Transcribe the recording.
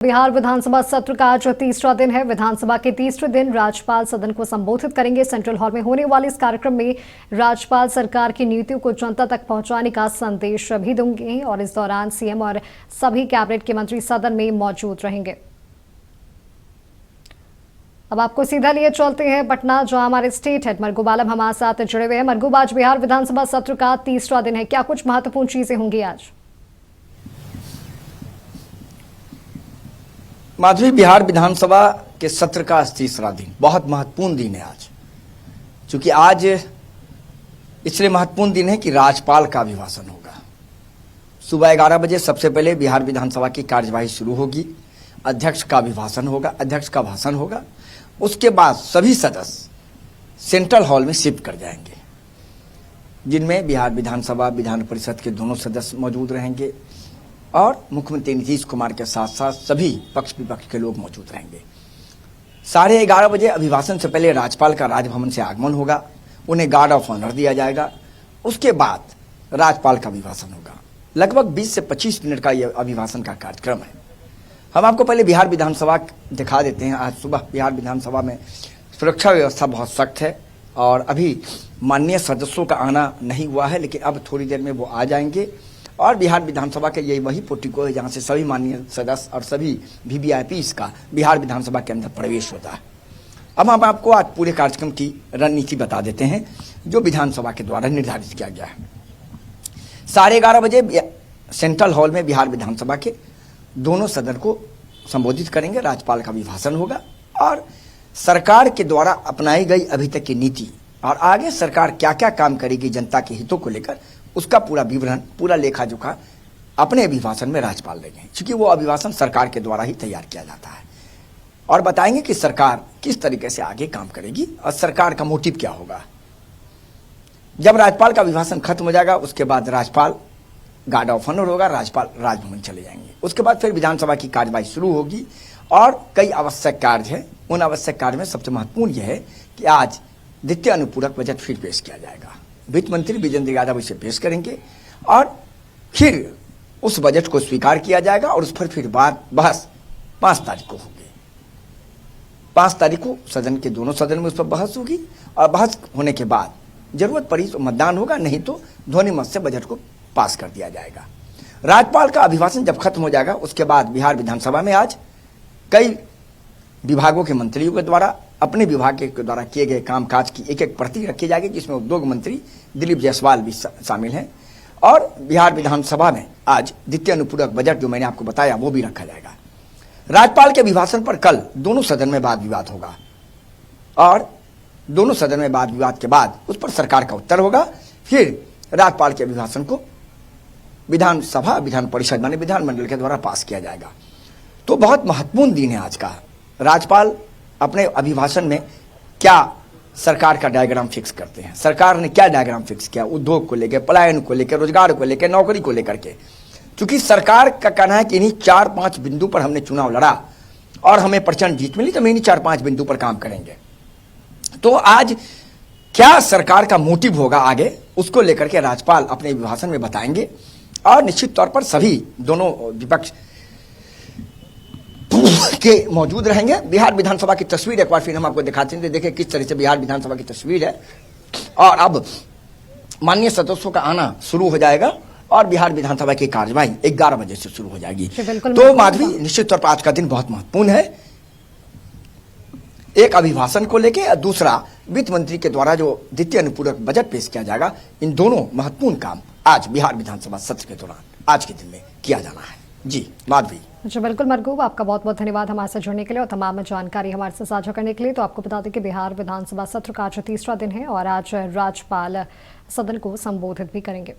बिहार विधानसभा सत्र का आज तीसरा दिन है। विधानसभा के तीसरे दिन राज्यपाल सदन को संबोधित करेंगे। सेंट्रल हॉल में होने वाले इस कार्यक्रम में राज्यपाल सरकार की नीतियों को जनता तक पहुंचाने का संदेश भी देंगे और इस दौरान सीएम और सभी कैबिनेट के मंत्री सदन में मौजूद रहेंगे। अब आपको सीधा लिए चलते हैं पटना, जहां हमारे स्टेट हेड मरगूब आलम हमारे साथ जुड़े हुए हैं। मरगूब, आज बिहार विधानसभा सत्र का तीसरा दिन है, क्या कुछ महत्वपूर्ण चीजें होंगी आज? माधवी, बिहार विधानसभा के सत्र का तीसरा दिन बहुत महत्वपूर्ण दिन है आज, क्योंकि आज इसलिए महत्वपूर्ण दिन है कि राज्यपाल का अभिभाषण होगा। सुबह 11 बजे सबसे पहले बिहार विधानसभा की कार्यवाही शुरू होगी। अध्यक्ष का अभिभाषण होगा, अध्यक्ष का भाषण होगा। उसके बाद सभी सदस्य सेंट्रल हॉल में शिफ्ट कर जाएंगे, जिनमें बिहार विधानसभा विधान परिषद के दोनों सदस्य मौजूद रहेंगे और मुख्यमंत्री नीतीश कुमार के साथ साथ सभी पक्ष विपक्ष के लोग मौजूद रहेंगे। 11:30 बजे अभिभाषण से पहले राज्यपाल का राजभवन से आगमन होगा, उन्हें गार्ड ऑफ ऑनर दिया जाएगा। उसके बाद राज्यपाल का अभिभाषण होगा। लगभग 20 से 25 मिनट का यह अभिभाषण का कार्यक्रम है। हम आपको पहले बिहार विधानसभा दिखा देते हैं। आज सुबह बिहार विधानसभा में सुरक्षा व्यवस्था बहुत सख्त है और अभी माननीय सदस्यों का आना नहीं हुआ है, लेकिन अब थोड़ी देर में वो आ जाएंगे और बिहार विधानसभा के यही वही पोर्टिको है जहां से सभी माननीय सदस्य और सभी वीवीआईपी का बिहार विधानसभा के अंदर प्रवेश होता है। अब हम आपको आज पूरे कार्यक्रम की रणनीति बता देते हैं जो विधानसभा के द्वारा निर्धारित किया गया है। 11:30 बजे सेंट्रल हॉल में बिहार विधानसभा के दोनों सदन को संबोधित करेंगे। राज्यपाल का अभिभाषण होगा और सरकार के द्वारा अपनाई गई अभी तक की नीति और आगे सरकार क्या क्या काम करेगी जनता के हितों को लेकर, उसका पूरा विवरण, पूरा लेखा जोखा अपने अभिभाषण में राज्यपाल देंगे, क्योंकि वो अभिभाषण सरकार के द्वारा ही तैयार किया जाता है और बताएंगे कि सरकार किस तरीके से आगे काम करेगी और सरकार का मोटिव क्या होगा। जब राज्यपाल का अभिभाषण खत्म हो जाएगा, उसके बाद राज्यपाल गार्ड ऑफ ऑनर होगा, राज्यपाल राजभवन चले जाएंगे। उसके बाद फिर विधानसभा की कार्यवाही शुरू होगी और कई आवश्यक कार्य हैं। उन आवश्यक कार्य में सबसे महत्वपूर्ण यह है कि आज द्वितीय अनुपूरक बजट फिर पेश किया जाएगा। वित्त मंत्री विजेंद्र यादव इसे पेश करेंगे और फिर उस बजट को स्वीकार किया जाएगा और उस पर फिर बहस 5 तारीख को होगी। 5 तारीख को सदन के दोनों सदन में उस पर बहस होगी और बहस होने के बाद जरूरत पड़ी तो मतदान होगा, नहीं तो ध्वनि मत से बजट को पास कर दिया जाएगा। राज्यपाल का अभिभाषण जब खत्म हो जाएगा, उसके बाद बिहार विधानसभा में आज कई विभागों के मंत्रियों के द्वारा अपने विभाग के द्वारा किए गए कामकाज की एक एक प्रति रखी जाएगी, जिसमें उद्योग मंत्री दिलीप जायसवाल भी शामिल हैं और बिहार विधानसभा में आज द्वितीय अनुपूरक बजट जो मैंने आपको बताया वो भी रखा जाएगा। राज्यपाल के अभिभाषण पर कल दोनों सदन में वाद विवाद होगा और दोनों सदन में वाद विवाद के बाद उस पर सरकार का उत्तर होगा। फिर राज्यपाल के अभिभाषण को विधानसभा विधान परिषद माने विधानमंडल के द्वारा पास किया जाएगा। तो बहुत महत्वपूर्ण दिन है आज का। राज्यपाल अपने अभिभाषण में क्या सरकार का डायग्राम फिक्स करते हैं, सरकार ने क्या डायग्राम फिक्स किया उद्योग को लेकर, पलायन को लेकर, रोजगार को लेकर, नौकरी को लेकर के। क्योंकि सरकार का कहना है कि इन्हीं 4-5 बिंदु पर हमने चुनाव लड़ा और हमें प्रचंड जीत मिली, तो हम इन्हीं 4-5 बिंदु पर काम करेंगे। तो आज क्या सरकार का मोटिव होगा आगे, उसको लेकर के राज्यपाल अपने अभिभाषण में बताएंगे और निश्चित तौर पर सभी दोनों विपक्ष के मौजूद रहेंगे। बिहार विधानसभा की तस्वीर एक बार फिर हम आपको दिखाते हैं। देखिए किस तरह से बिहार विधानसभा की तस्वीर है और अब माननीय सदस्यों का आना शुरू हो जाएगा और बिहार विधानसभा की कार्यवाही 11 बजे से शुरू हो जाएगी। तो माधवी, निश्चित तौर पर आज का दिन बहुत महत्वपूर्ण है, एक अभिभाषण को लेकर और दूसरा वित्त मंत्री के द्वारा जो द्वितीय अनुपूरक बजट पेश किया जाएगा। इन दोनों महत्वपूर्ण काम आज बिहार विधानसभा सत्र के दौरान आज के दिन में किया जाना है। जी माधवी। जी बिल्कुल मरगूब, आपका बहुत बहुत धन्यवाद हमारे साथ जुड़ने के लिए और तमाम जानकारी हमारे साथ साझा करने के लिए। तो आपको बता दें कि बिहार विधानसभा सत्र का आज तीसरा दिन है और आज राज्यपाल सदन को संबोधित भी करेंगे।